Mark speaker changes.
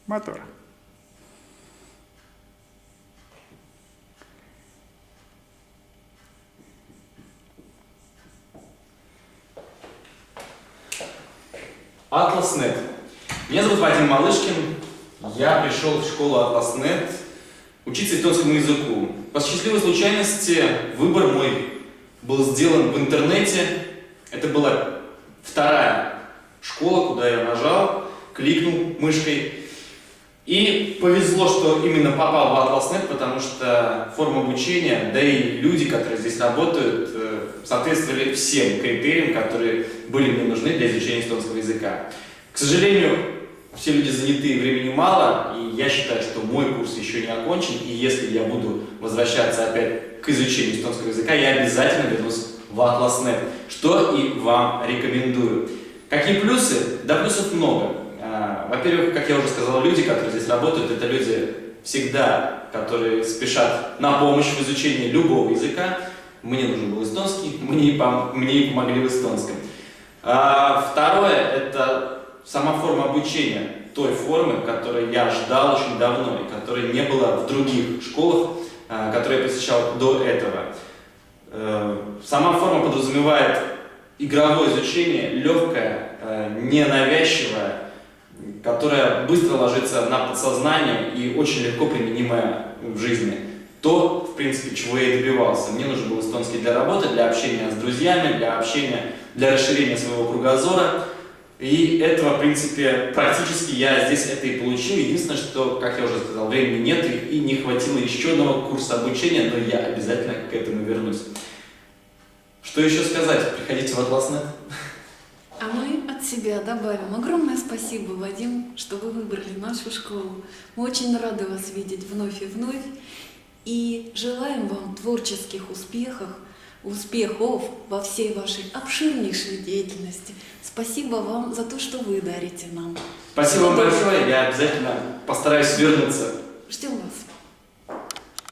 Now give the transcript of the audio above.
Speaker 1: Мотор.
Speaker 2: Atlas.net. Меня зовут Вадим Малышкин. Я пришел в школу Atlas.net учиться эстонскому языку. По счастливой случайности выбор мой был сделан в интернете. Это была вторая школа, куда я нажал, кликнул мышкой. И повезло, что именно попал в Atlas.net, потому что форма обучения, да и люди, которые здесь работают, соответствовали всем критериям, которые были мне нужны для изучения эстонского языка. К сожалению, все люди заняты, времени мало, и я считаю, что мой курс еще не окончен, и если я буду возвращаться опять к изучению эстонского языка, я обязательно вернусь в Atlas.net, что и вам рекомендую. Какие плюсы? Да, плюсов много. Во-первых, как я уже сказал, люди, которые здесь работают, это люди всегда, которые спешат на помощь в изучении любого языка. Мне нужен был эстонский, мне и помогли в эстонском. Второе, это сама форма обучения, той формы, которую я ждал очень давно и которой не было в других школах, которые я посещал до этого. Сама форма подразумевает игровое изучение, легкое, ненавязчивое, которая быстро ложится на подсознание и очень легко применимая в жизни. То, в принципе, чего я и добивался. Мне нужен был эстонский для работы, для общения с друзьями, для общения, для расширения своего кругозора. И этого, в принципе, практически я здесь это и получил. Единственное, что, как я уже сказал, времени нет и не хватило еще одного курса обучения, но я обязательно к этому вернусь. Что еще сказать? Приходите в Atlas.net.
Speaker 3: А мы от себя добавим огромное спасибо, Вадим, что вы выбрали нашу школу. Мы очень рады вас видеть вновь и вновь. И желаем вам творческих успехов во всей вашей обширнейшей деятельности. Спасибо вам за то, что вы дарите нам.
Speaker 2: Спасибо вам большое, я обязательно постараюсь вернуться.
Speaker 3: Ждем вас.